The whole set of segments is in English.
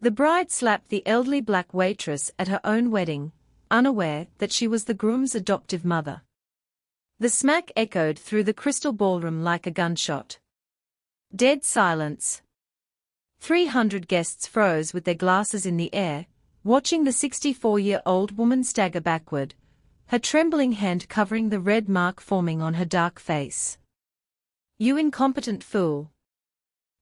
The bride slapped the elderly black waitress at her own wedding, unaware that she was the groom's adoptive mother. The smack echoed through the crystal ballroom like a gunshot. Dead silence. 300 guests froze with their glasses in the air, watching the 64-year-old woman stagger backward, her trembling hand covering the red mark forming on her dark face. "You incompetent fool.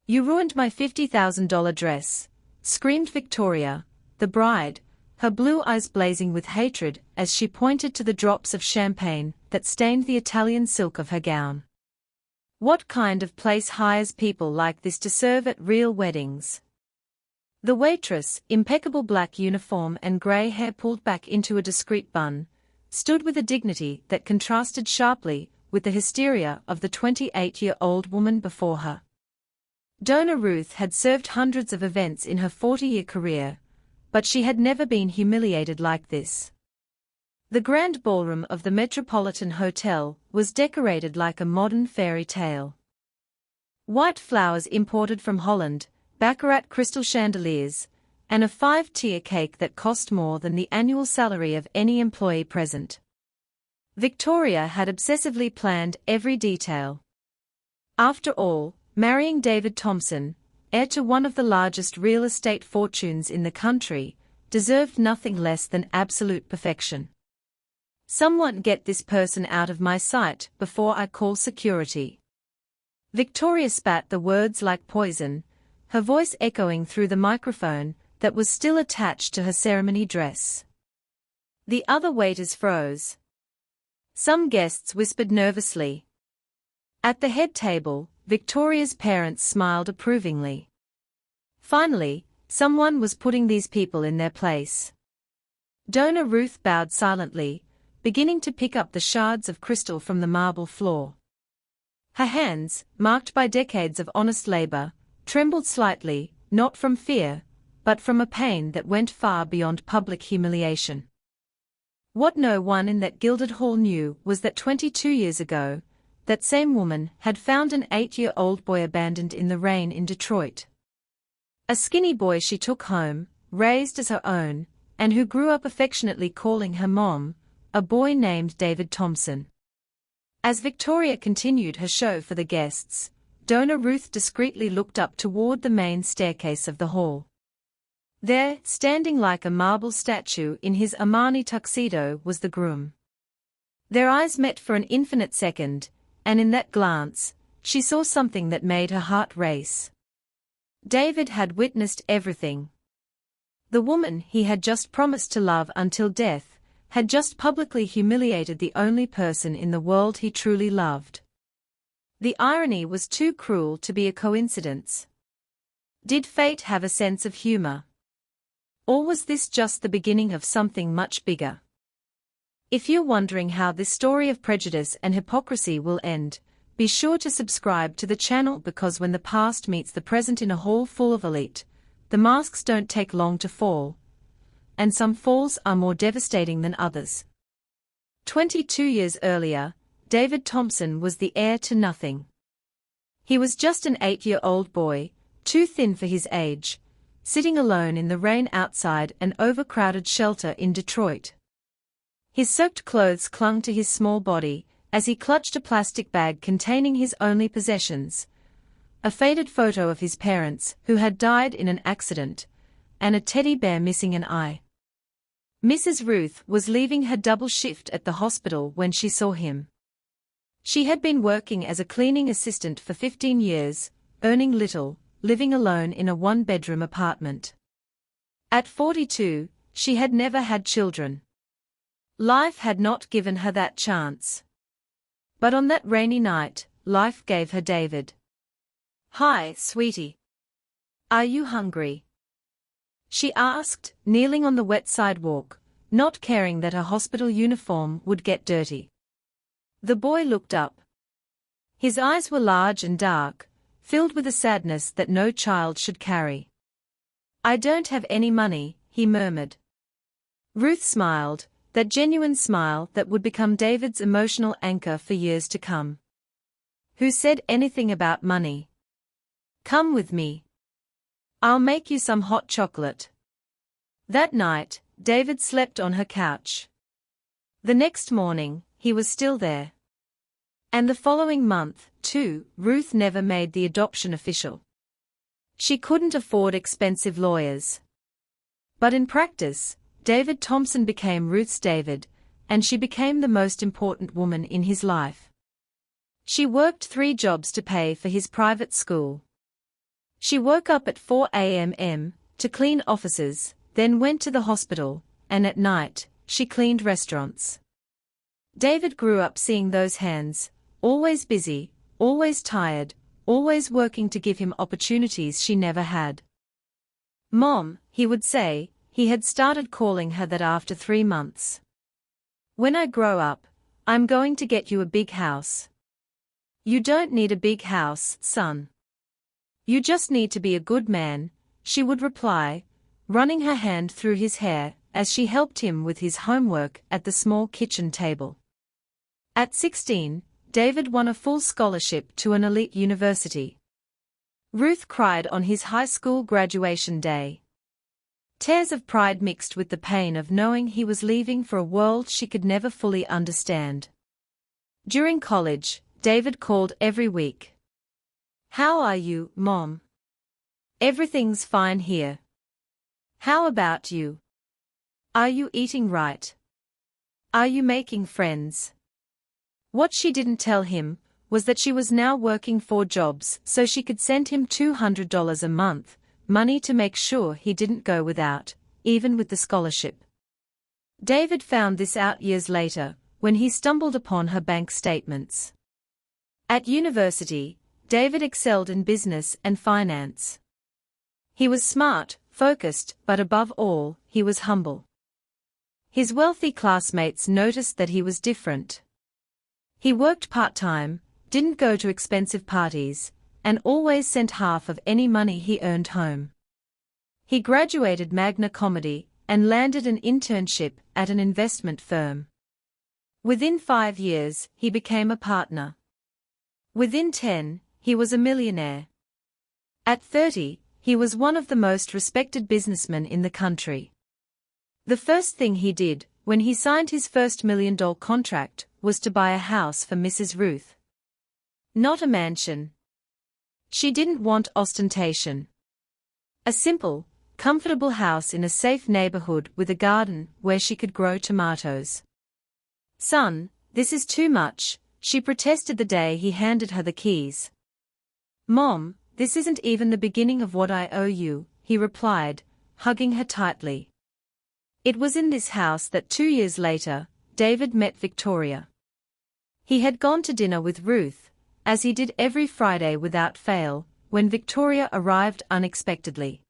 You ruined my $50,000 dress," screamed Victoria, the bride, her blue eyes blazing with hatred as she pointed to the drops of champagne that stained the Italian silk of her gown. "What kind of place hires people like this to serve at real weddings?" The waitress, impeccable black uniform and grey hair pulled back into a discreet bun, stood with a dignity that contrasted sharply with the hysteria of the 28-year-old woman before her. Donna Ruth had served hundreds of events in her 40-year career, but she had never been humiliated like this. The grand ballroom of the Metropolitan Hotel was decorated like a modern fairy tale. White flowers imported from Holland, baccarat crystal chandeliers, and a 5-tier cake that cost more than the annual salary of any employee present. Victoria had obsessively planned every detail. After all, marrying David Thompson, heir to one of the largest real estate fortunes in the country, deserved nothing less than absolute perfection. "Someone get this person out of my sight before I call security." Victoria spat the words like poison, her voice echoing through the microphone that was still attached to her ceremony dress. The other waiters froze. Some guests whispered nervously. At the head table, Victoria's parents smiled approvingly. Finally, someone was putting these people in their place. Donna Ruth bowed silently, beginning to pick up the shards of crystal from the marble floor. Her hands, marked by decades of honest labor, trembled slightly, not from fear, but from a pain that went far beyond public humiliation. What no one in that gilded hall knew was that 22 years ago, that same woman had found an 8-year-old boy abandoned in the rain in Detroit. A skinny boy she took home, raised as her own, and who grew up affectionately calling her mom, a boy named David Thompson. As Victoria continued her show for the guests, Donna Ruth discreetly looked up toward the main staircase of the hall. There, standing like a marble statue in his Armani tuxedo, was the groom. Their eyes met for an infinite second, and in that glance, she saw something that made her heart race. David had witnessed everything. The woman he had just promised to love until death had just publicly humiliated the only person in the world he truly loved. The irony was too cruel to be a coincidence. Did fate have a sense of humor? Or was this just the beginning of something much bigger? If you're wondering how this story of prejudice and hypocrisy will end, be sure to subscribe to the channel, because when the past meets the present in a hall full of elite, the masks don't take long to fall. And some falls are more devastating than others. 22 years earlier, David Thompson was the heir to nothing. He was just an 8-year-old boy, too thin for his age, sitting alone in the rain outside an overcrowded shelter in Detroit. His soaked clothes clung to his small body as he clutched a plastic bag containing his only possessions: a faded photo of his parents who had died in an accident, and a teddy bear missing an eye. Mrs. Ruth was leaving her double shift at the hospital when she saw him. She had been working as a cleaning assistant for 15 years, earning little, living alone in a one-bedroom apartment. At 42, she had never had children. Life had not given her that chance. But on that rainy night, life gave her David. "Hi, sweetie. Are you hungry?" she asked, kneeling on the wet sidewalk, not caring that her hospital uniform would get dirty. The boy looked up. His eyes were large and dark, filled with a sadness that no child should carry. "I don't have any money," he murmured. Ruth smiled, that genuine smile that would become David's emotional anchor for years to come. "Who said anything about money? Come with me." I'll make you some hot chocolate. That night, David slept on her couch. The next morning, he was still there. And the following month, too, Ruth never made the adoption official. She couldn't afford expensive lawyers. But in practice, David Thompson became Ruth's David, and she became the most important woman in his life. She worked 3 jobs to pay for his private school. She woke up at 4 a.m. to clean offices, then went to the hospital, and at night, she cleaned restaurants. David grew up seeing those hands, always busy, always tired, always working to give him opportunities she never had. Mom, he would say, he had started calling her that after 3 months. When I grow up, I'm going to get you a big house. You don't need a big house, son. You just need to be a good man, she would reply, running her hand through his hair as she helped him with his homework at the small kitchen table. At 16, David won a full scholarship to an elite university. Ruth cried on his high school graduation day. Tears of pride mixed with the pain of knowing he was leaving for a world she could never fully understand. During college, David called every week. How are you, Mom? Everything's fine here. How about you? Are you eating right? Are you making friends? What she didn't tell him was that she was now working 4 jobs so she could send him $200 a month, money to make sure he didn't go without, even with the scholarship. David found this out years later, when he stumbled upon her bank statements. At university, David excelled in business and finance. He was smart, focused, but above all, he was humble. His wealthy classmates noticed that he was different. He worked part-time, didn't go to expensive parties, and always sent half of any money he earned home. He graduated magna cum laude and landed an internship at an investment firm. Within 5 years, he became a partner. Within 10, he was a millionaire. At 30, he was one of the most respected businessmen in the country. The first thing he did, when he signed his first $1 million contract, was to buy a house for Mrs. Ruth. Not a mansion. She didn't want ostentation. A simple, comfortable house in a safe neighborhood with a garden where she could grow tomatoes. Son, this is too much, she protested the day he handed her the keys. Mom, this isn't even the beginning of what I owe you, he replied, hugging her tightly. It was in this house that 2 years later, David met Victoria. He had gone to dinner with Ruth, as he did every Friday without fail, when Victoria arrived unexpectedly.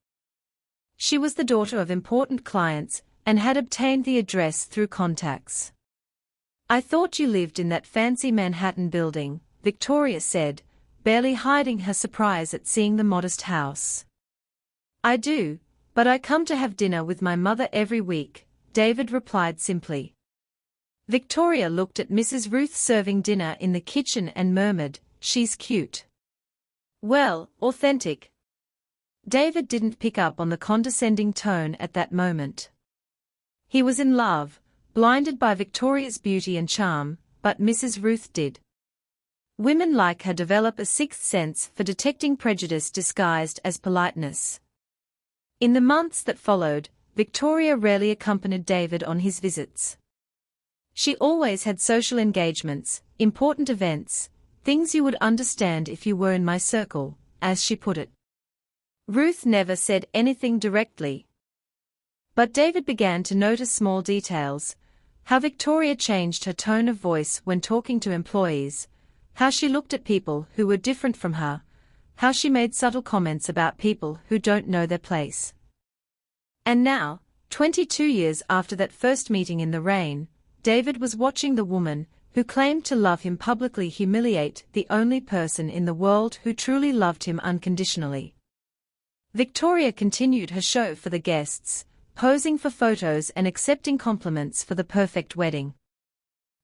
She was the daughter of important clients and had obtained the address through contacts. I thought you lived in that fancy Manhattan building, Victoria said, barely hiding her surprise at seeing the modest house. I do, but I come to have dinner with my mother every week, David replied simply. Victoria looked at Mrs. Ruth serving dinner in the kitchen and murmured, she's cute. Well, authentic. David didn't pick up on the condescending tone at that moment. He was in love, blinded by Victoria's beauty and charm, but Mrs. Ruth did. Women like her develop a sixth sense for detecting prejudice disguised as politeness. In the months that followed, Victoria rarely accompanied David on his visits. She always had social engagements, important events, things you would understand if you were in my circle, as she put it. Ruth never said anything directly. But David began to notice small details, how Victoria changed her tone of voice when talking to employees, how she looked at people who were different from her, how she made subtle comments about people who don't know their place. And now, 22 years after that first meeting in the rain, David was watching the woman who claimed to love him publicly humiliate the only person in the world who truly loved him unconditionally. Victoria continued her show for the guests, posing for photos and accepting compliments for the perfect wedding.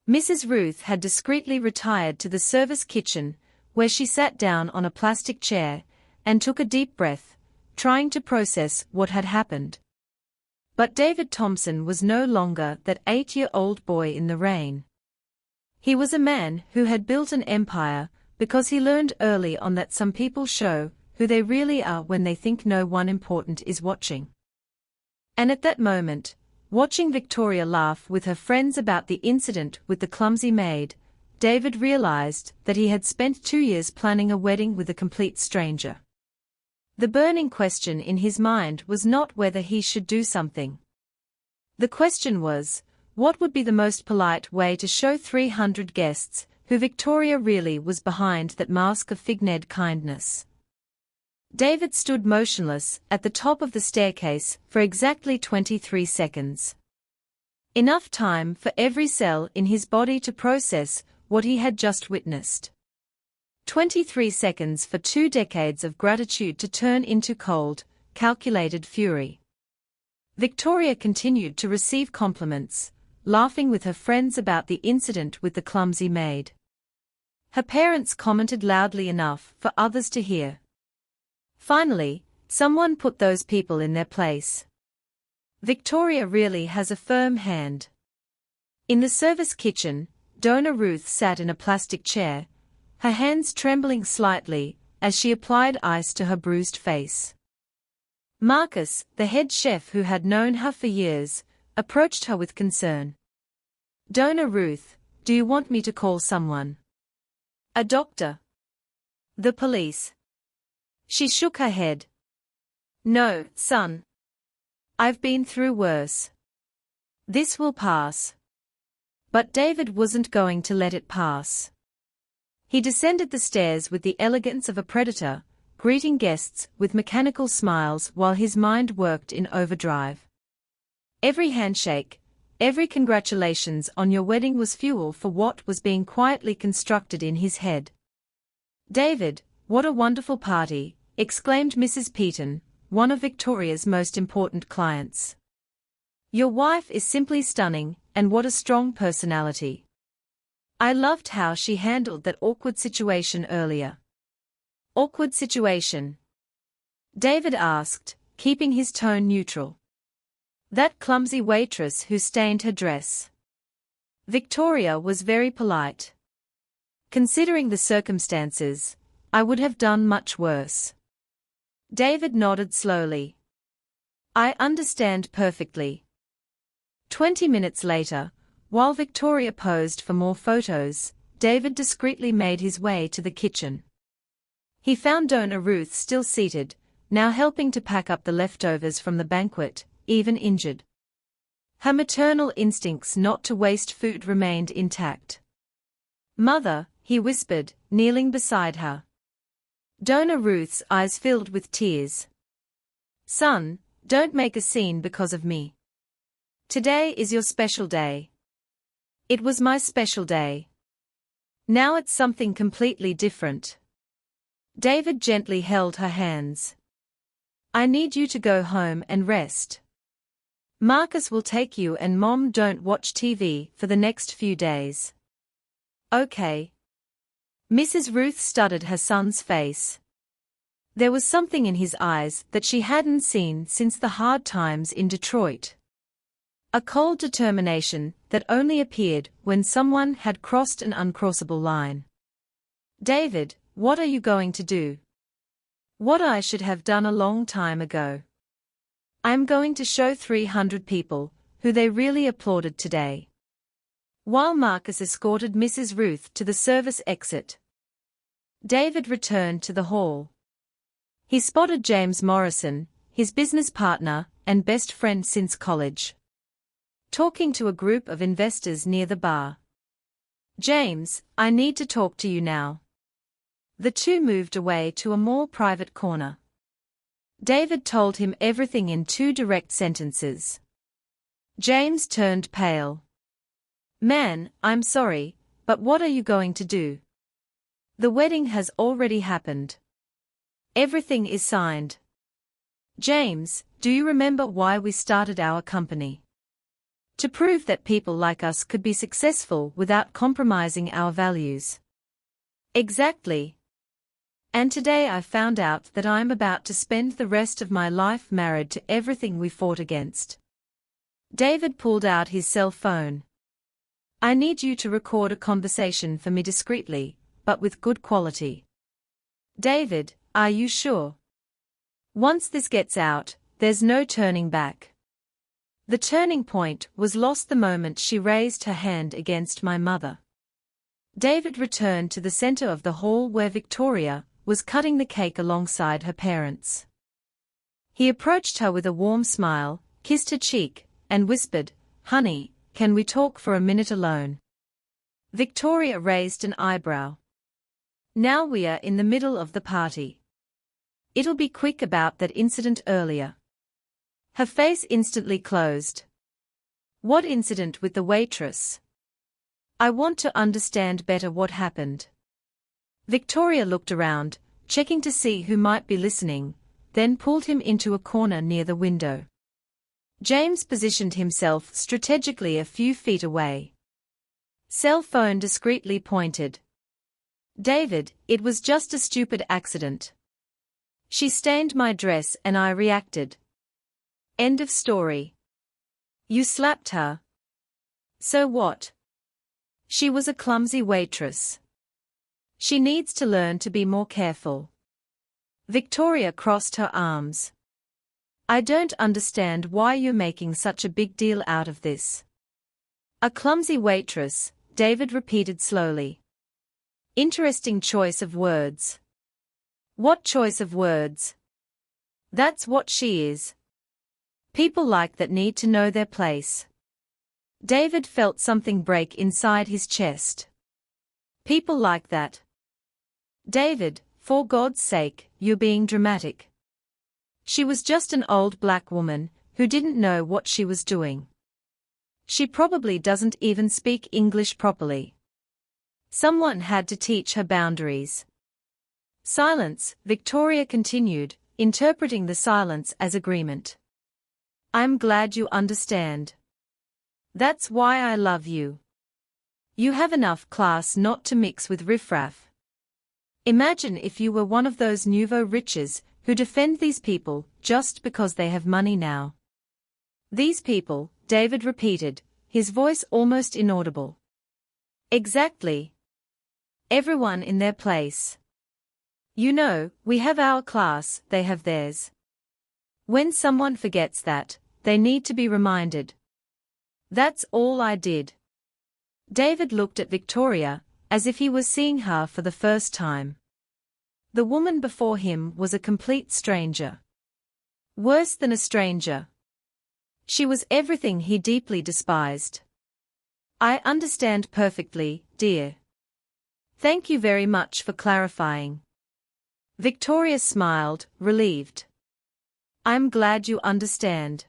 Mrs. Ruth had discreetly retired to the service kitchen, where she sat down on a plastic chair and took a deep breath, trying to process what had happened. But David Thompson was no longer that 8-year-old boy in the rain. He was a man who had built an empire, because he learned early on that some people show who they really are when they think no one important is watching. And at that moment, watching Victoria laugh with her friends about the incident with the clumsy maid, David realized that he had spent 2 years planning a wedding with a complete stranger. The burning question in his mind was not whether he should do something. The question was, what would be the most polite way to show 300 guests who Victoria really was behind that mask of fig-ned kindness? David stood motionless at the top of the staircase for exactly 23 seconds. Enough time for every cell in his body to process what he had just witnessed. 23 seconds for 2 decades of gratitude to turn into cold, calculated fury. Victoria continued to receive compliments, laughing with her friends about the incident with the clumsy maid. Her parents commented loudly enough for others to hear. Finally, someone put those people in their place. Victoria really has a firm hand. In the service kitchen, Donna Ruth sat in a plastic chair, her hands trembling slightly as she applied ice to her bruised face. Marcus, the head chef who had known her for years, approached her with concern. "Donna Ruth, do you want me to call someone? A doctor? The police?" She shook her head. "No, son. I've been through worse. This will pass." But David wasn't going to let it pass. He descended the stairs with the elegance of a predator, greeting guests with mechanical smiles while his mind worked in overdrive. Every handshake, every congratulations on your wedding was fuel for what was being quietly constructed in his head. "David, what a wonderful party," exclaimed Mrs. Peaton, one of Victoria's most important clients. "Your wife is simply stunning, and what a strong personality. I loved how she handled that awkward situation earlier." "Awkward situation?" David asked, keeping his tone neutral. "That clumsy waitress who stained her dress." Victoria was very polite. "Considering the circumstances, I would have done much worse." David nodded slowly. "I understand perfectly." 20 minutes later, while Victoria posed for more photos, David discreetly made his way to the kitchen. He found Donna Ruth still seated, now helping to pack up the leftovers from the banquet, even injured. Her maternal instincts not to waste food remained intact. "Mother," he whispered, kneeling beside her. Donna Ruth's eyes filled with tears. "Son, don't make a scene because of me. Today is your special day." "It was my special day. Now it's something completely different." David gently held her hands. "I need you to go home and rest. Marcus will take you and Mom don't watch TV for the next few days." "Okay." Mrs. Ruth studied her son's face. There was something in his eyes that she hadn't seen since the hard times in Detroit. A cold determination that only appeared when someone had crossed an uncrossable line. "David, what are you going to do?" "What I should have done a long time ago. I'm going to show 300 people who they really applauded today." While Marcus escorted Mrs. Ruth to the service exit, David returned to the hall. He spotted James Morrison, his business partner and best friend since college, talking to a group of investors near the bar. "James, I need to talk to you now." The two moved away to a more private corner. David told him everything in 2 direct sentences. James turned pale. "Man, I'm sorry, but what are you going to do? The wedding has already happened. Everything is signed." "James, do you remember why we started our company? To prove that people like us could be successful without compromising our values." "Exactly. And today I found out that I'm about to spend the rest of my life married to everything we fought against. David pulled out his cell phone. I need you to record a conversation for me discreetly, but with good quality. David, are you sure? Once this gets out, there's no turning back. The turning point was lost the moment she raised her hand against my mother. David returned to the center of the hall where Victoria was cutting the cake alongside her parents. He approached her with a warm smile, kissed her cheek, and whispered, "Honey, can we talk for a minute alone?" Victoria raised an eyebrow. Now we are in the middle of the party. It'll be quick about that incident earlier. Her face instantly closed. What incident with the waitress? I want to understand better what happened. Victoria looked around, checking to see who might be listening, then pulled him into a corner near the window. James positioned himself strategically a few feet away. Cell phone discreetly pointed. David, it was just a stupid accident. She stained my dress and I reacted. End of story. You slapped her. So what? She was a clumsy waitress. She needs to learn to be more careful. Victoria crossed her arms. I don't understand why you're making such a big deal out of this. A clumsy waitress, David repeated slowly. Interesting choice of words. What choice of words? That's what she is. People like that need to know their place. David felt something break inside his chest. People like that. David, for God's sake, you're being dramatic. She was just an old black woman who didn't know what she was doing. She probably doesn't even speak English properly. Someone had to teach her boundaries. Silence, Victoria continued, interpreting the silence as agreement. I'm glad you understand. That's why I love you. You have enough class not to mix with riffraff. Imagine if you were one of those nouveau riches who defend these people just because they have money now. These people, David repeated, his voice almost inaudible. Exactly. Everyone in their place. You know, we have our class, they have theirs. When someone forgets that, they need to be reminded. That's all I did. David looked at Victoria, as if he was seeing her for the first time. The woman before him was a complete stranger. Worse than a stranger. She was everything he deeply despised. I understand perfectly, dear. Thank you very much for clarifying. Victoria smiled, relieved. I'm glad you understand.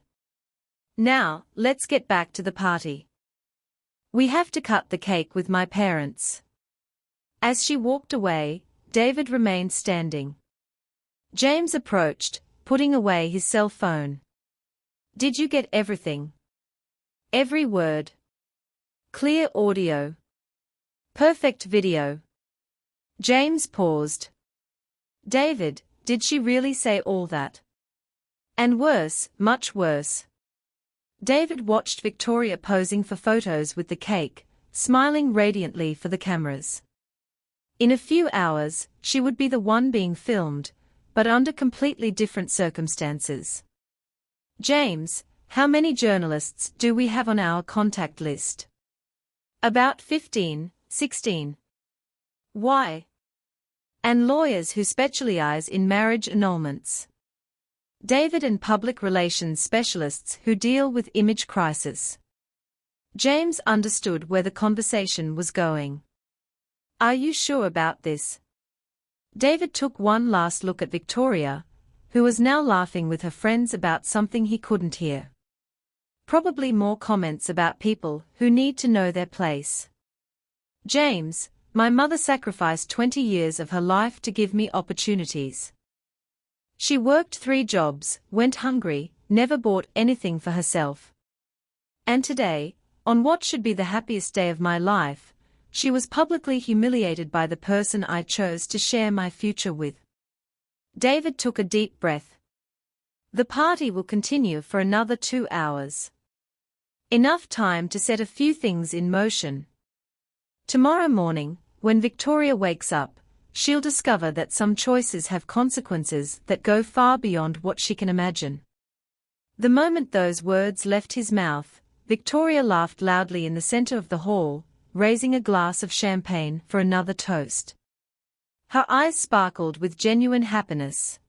Now, let's get back to the party. We have to cut the cake with my parents. As she walked away, David remained standing. James approached, putting away his cell phone. Did you get everything? Every word. Clear audio. Perfect video. James paused. David, did she really say all that? And worse, much worse. David watched Victoria posing for photos with the cake, smiling radiantly for the cameras. In a few hours, she would be the one being filmed, but under completely different circumstances. James, how many journalists do we have on our contact list? About 15, 16. Why? And lawyers who specialize in marriage annulments. David and public relations specialists who deal with image crisis. James understood where the conversation was going. Are you sure about this? David took one last look at Victoria, who was now laughing with her friends about something he couldn't hear. Probably more comments about people who need to know their place. James, my mother sacrificed 20 years of her life to give me opportunities. She worked 3 jobs, went hungry, never bought anything for herself. And today, on what should be the happiest day of my life, She was publicly humiliated by the person I chose to share my future with. David took a deep breath. The party will continue for another 2 hours. Enough time to set a few things in motion. Tomorrow morning, when Victoria wakes up, she'll discover that some choices have consequences that go far beyond what she can imagine. The moment those words left his mouth, Victoria laughed loudly in the center of the hall, raising a glass of champagne for another toast. Her eyes sparkled with genuine happiness.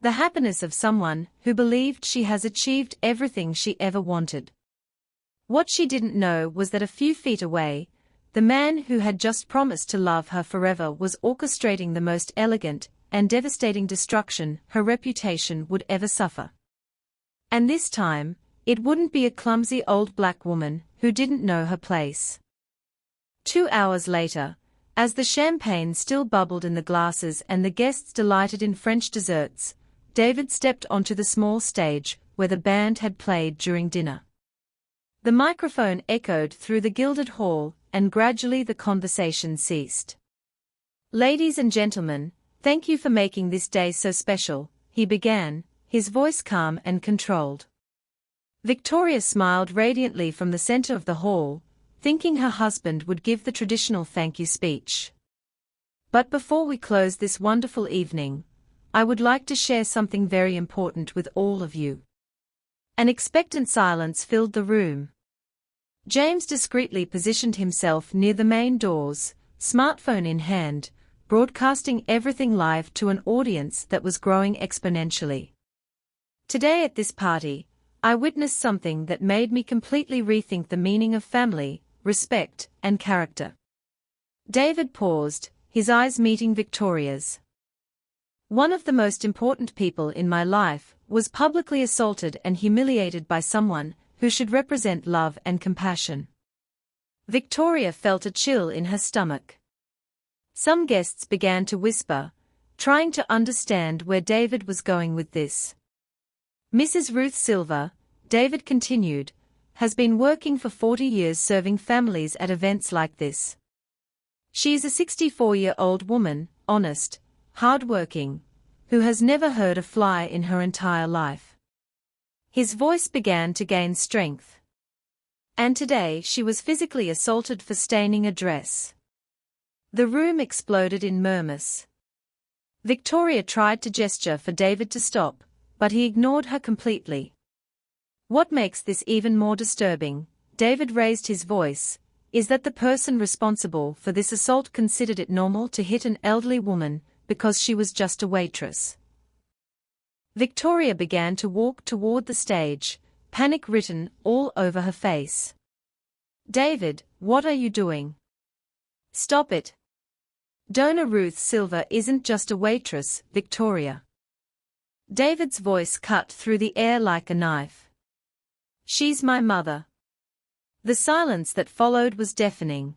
The happiness of someone who believed she has achieved everything she ever wanted. What she didn't know was that a few feet away, the man who had just promised to love her forever was orchestrating the most elegant and devastating destruction her reputation would ever suffer. And this time, it wouldn't be a clumsy old black woman who didn't know her place. 2 hours later, as the champagne still bubbled in the glasses and the guests delighted in French desserts, David stepped onto the small stage where the band had played during dinner. The microphone echoed through the gilded hall, and gradually the conversation ceased. "Ladies and gentlemen, thank you for making this day so special," he began, his voice calm and controlled. Victoria smiled radiantly from the center of the hall, thinking her husband would give the traditional thank you speech. "But before we close this wonderful evening, I would like to share something very important with all of you." An expectant silence filled the room. James discreetly positioned himself near the main doors, smartphone in hand, broadcasting everything live to an audience that was growing exponentially. "Today at this party, I witnessed something that made me completely rethink the meaning of family, respect, and character." David paused, his eyes meeting Victoria's. "One of the most important people in my life was publicly assaulted and humiliated by someone who should represent love and compassion." Victoria felt a chill in her stomach. Some guests began to whisper, trying to understand where David was going with this. "Mrs. Ruth Silver," David continued, "has been working for 40 years serving families at events like this. She is a 64-year-old woman, honest, hard-working, who has never heard a fly in her entire life." His voice began to gain strength. "And today she was physically assaulted for staining a dress." The room exploded in murmurs. Victoria tried to gesture for David to stop, but he ignored her completely. "What makes this even more disturbing," David raised his voice, "is that the person responsible for this assault considered it normal to hit an elderly woman because she was just a waitress." Victoria began to walk toward the stage, panic written all over her face. "David, what are you doing? Stop it. Donna Ruth Silver isn't just a waitress, Victoria." David's voice cut through the air like a knife. "She's my mother." The silence that followed was deafening.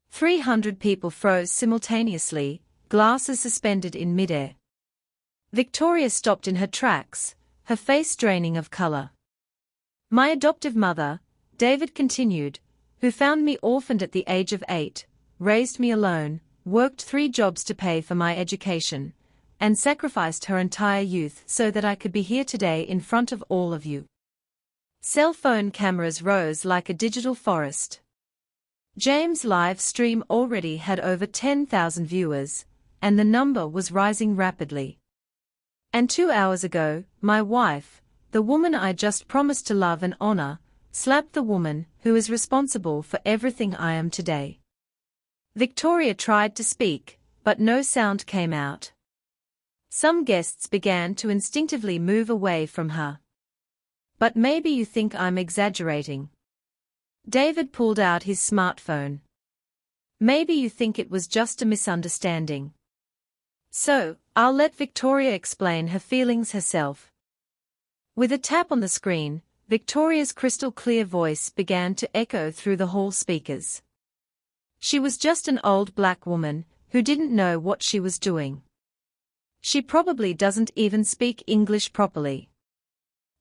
300 people froze simultaneously, glasses suspended in midair. Victoria stopped in her tracks, her face draining of color. "My adoptive mother," David continued, "who found me orphaned at the age of 8, raised me alone, worked 3 jobs to pay for my education, and sacrificed her entire youth so that I could be here today in front of all of you." Cell phone cameras rose like a digital forest. James' live stream already had over 10,000 viewers, and the number was rising rapidly. "And 2 hours ago, my wife, the woman I just promised to love and honor, slapped the woman who is responsible for everything I am today." Victoria tried to speak, but no sound came out. Some guests began to instinctively move away from her. "But maybe you think I'm exaggerating." David pulled out his smartphone. "Maybe you think it was just a misunderstanding. So, I'll let Victoria explain her feelings herself." With a tap on the screen, Victoria's crystal-clear voice began to echo through the hall speakers. "She was just an old black woman who didn't know what she was doing. She probably doesn't even speak English properly.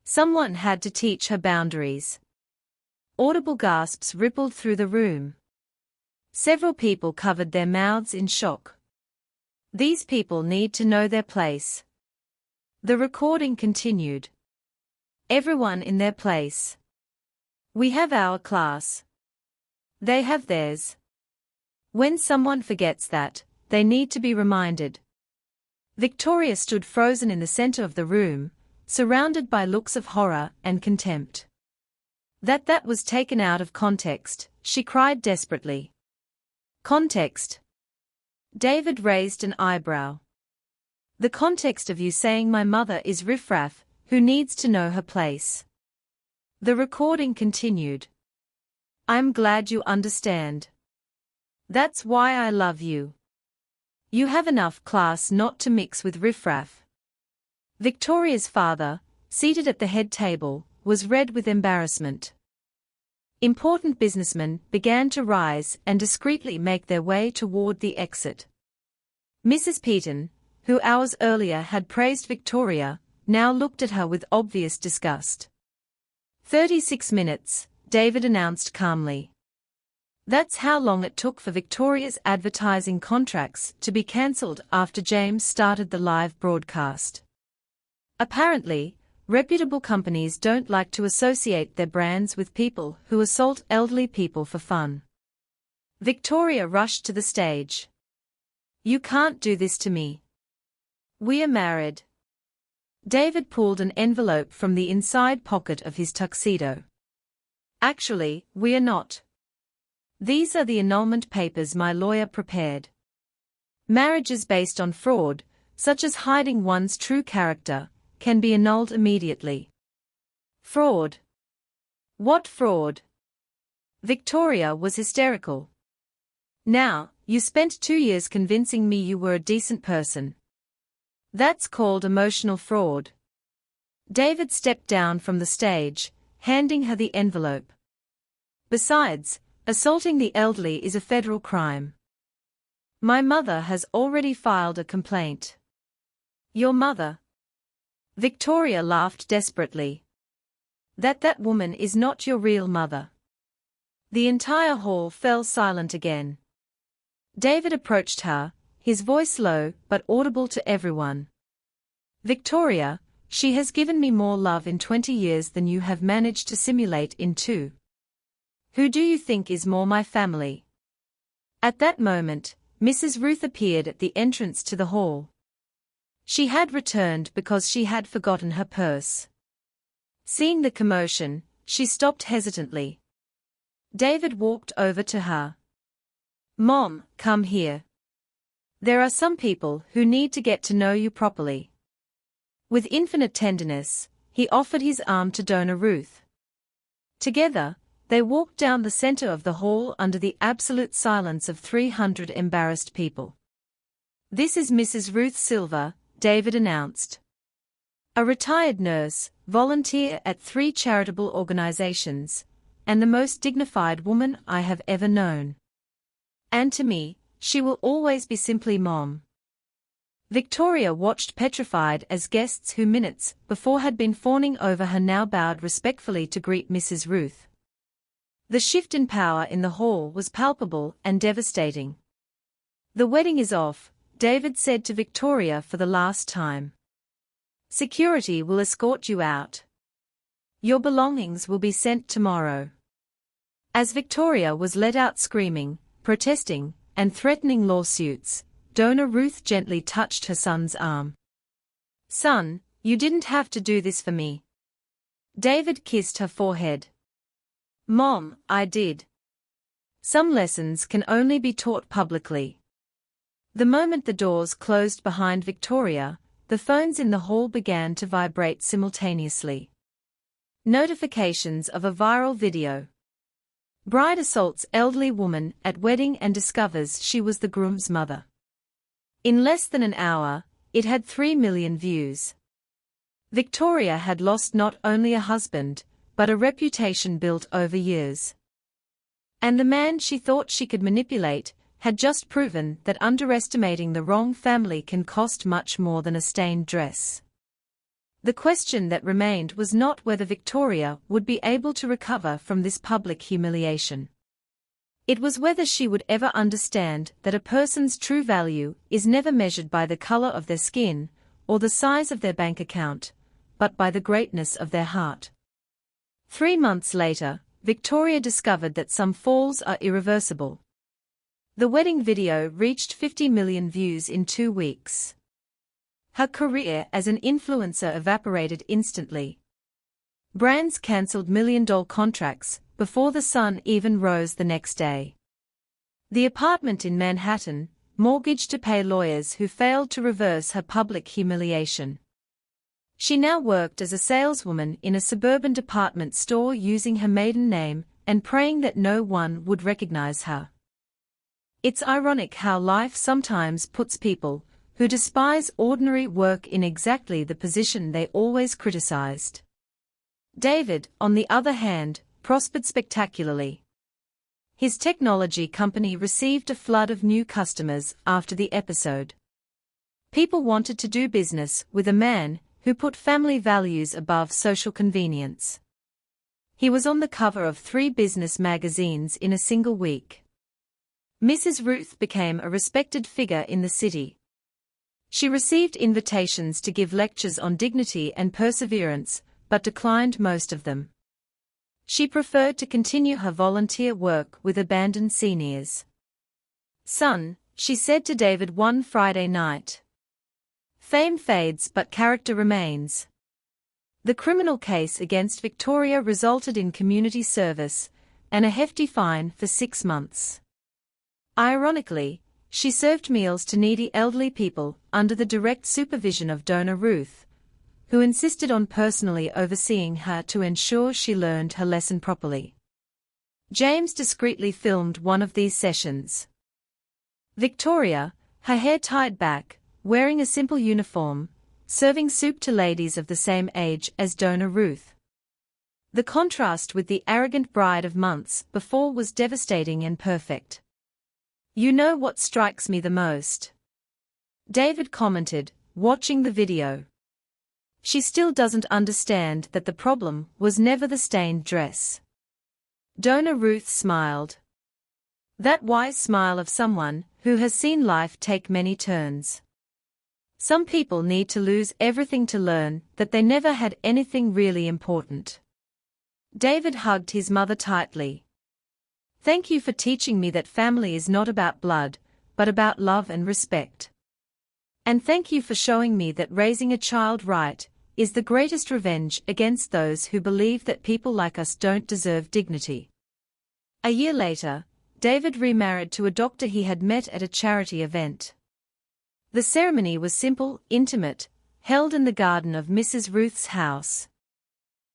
Someone had to teach her boundaries." Audible gasps rippled through the room. Several people covered their mouths in shock. These people need to know their place. The recording continued. Everyone in their place. We have our class. They have theirs. When someone forgets that, they need to be reminded. Victoria stood frozen in the center of the room, surrounded by looks of horror and contempt. That was taken out of context, she cried desperately. Context? David raised an eyebrow. The context of you saying my mother is riffraff, who needs to know her place. The recording continued. I'm glad you understand. That's why I love you. You have enough class not to mix with riffraff. Victoria's father, seated at the head table, was red with embarrassment. Important businessmen began to rise and discreetly make their way toward the exit. Mrs. Peaton, who hours earlier had praised Victoria, now looked at her with obvious disgust. 36 minutes, David announced calmly. That's how long it took for Victoria's advertising contracts to be cancelled after James started the live broadcast. Apparently, reputable companies don't like to associate their brands with people who assault elderly people for fun. Victoria rushed to the stage. You can't do this to me. We are married. David pulled an envelope from the inside pocket of his tuxedo. Actually, we are not. These are the annulment papers my lawyer prepared. Marriages based on fraud, such as hiding one's true character, can be annulled immediately. Fraud? What fraud? Victoria was hysterical. Now, you spent 2 years convincing me you were a decent person. That's called emotional fraud. David stepped down from the stage, handing her the envelope. Besides, assaulting the elderly is a federal crime. My mother has already filed a complaint. Your mother? Victoria laughed desperately. That woman is not your real mother. The entire hall fell silent again. David approached her, his voice low but audible to everyone. Victoria, she has given me more love in 20 years than you have managed to simulate in 2. Who do you think is more my family? At that moment, Mrs. Ruth appeared at the entrance to the hall. She had returned because she had forgotten her purse. Seeing the commotion, she stopped hesitantly. David walked over to her. Mom, come here. There are some people who need to get to know you properly. With infinite tenderness, he offered his arm to Donor Ruth. Together, they walked down the center of the hall under the absolute silence of 300 embarrassed people. This is Mrs. Ruth Silver, David announced. A retired nurse, volunteer at 3 charitable organizations, and the most dignified woman I have ever known. And to me, she will always be simply Mom. Victoria watched petrified as guests who minutes before had been fawning over her now bowed respectfully to greet Mrs. Ruth. The shift in power in the hall was palpable and devastating. The wedding is off, David said to Victoria for the last time. Security will escort you out. Your belongings will be sent tomorrow. As Victoria was led out screaming, protesting, and threatening lawsuits, Donor Ruth gently touched her son's arm. Son, you didn't have to do this for me. David kissed her forehead. Mom, I did. Some lessons can only be taught publicly. The moment the doors closed behind Victoria, the phones in the hall began to vibrate simultaneously. Notifications of a viral video. Bride assaults elderly woman at wedding and discovers she was the groom's mother. In less than an hour, it had 3 million views. Victoria had lost not only a husband, but a reputation built over years. And the man she thought she could manipulate had just proven that underestimating the wrong family can cost much more than a stained dress. The question that remained was not whether Victoria would be able to recover from this public humiliation. It was whether she would ever understand that a person's true value is never measured by the color of their skin or the size of their bank account, but by the greatness of their heart. 3 months later, Victoria discovered that some falls are irreversible. The wedding video reached 50 million views in 2 weeks. Her career as an influencer evaporated instantly. Brands cancelled million-dollar contracts before the sun even rose the next day. The apartment in Manhattan, mortgaged to pay lawyers who failed to reverse her public humiliation. She now worked as a saleswoman in a suburban department store using her maiden name and praying that no one would recognize her. It's ironic how life sometimes puts people who despise ordinary work in exactly the position they always criticized. David, on the other hand, prospered spectacularly. His technology company received a flood of new customers after the episode. People wanted to do business with a man who put family values above social convenience. He was on the cover of 3 business magazines in a single week. Mrs. Ruth became a respected figure in the city. She received invitations to give lectures on dignity and perseverance, but declined most of them. She preferred to continue her volunteer work with abandoned seniors. "Son," she said to David one Friday night. "Fame fades but character remains." The criminal case against Victoria resulted in community service and a hefty fine for 6 months. Ironically, she served meals to needy elderly people under the direct supervision of donor Ruth, who insisted on personally overseeing her to ensure she learned her lesson properly. James discreetly filmed one of these sessions. Victoria, her hair tied back, wearing a simple uniform, serving soup to ladies of the same age as donor Ruth. The contrast with the arrogant bride of months before was devastating and perfect. "You know what strikes me the most?" David commented, watching the video. "She still doesn't understand that the problem was never the stained dress." Donor Ruth smiled. That wise smile of someone who has seen life take many turns. Some people need to lose everything to learn that they never had anything really important. David hugged his mother tightly. "Thank you for teaching me that family is not about blood, but about love and respect. And thank you for showing me that raising a child right is the greatest revenge against those who believe that people like us don't deserve dignity." A year later, David remarried to a doctor he had met at a charity event. The ceremony was simple, intimate, held in the garden of Mrs. Ruth's house.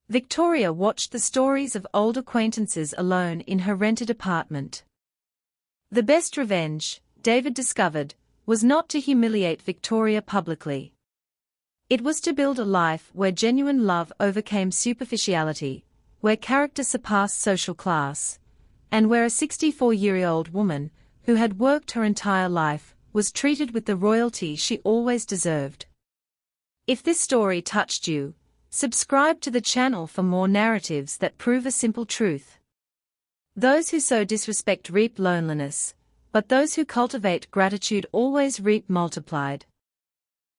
Victoria watched the stories of old acquaintances alone in her rented apartment. The best revenge, David discovered, was not to humiliate Victoria publicly. It was to build a life where genuine love overcame superficiality, where character surpassed social class, and where a 64-year-old woman, who had worked her entire life, was treated with the royalty she always deserved. If this story touched you, subscribe to the channel for more narratives that prove a simple truth. Those who sow disrespect reap loneliness, but those who cultivate gratitude always reap multiplied.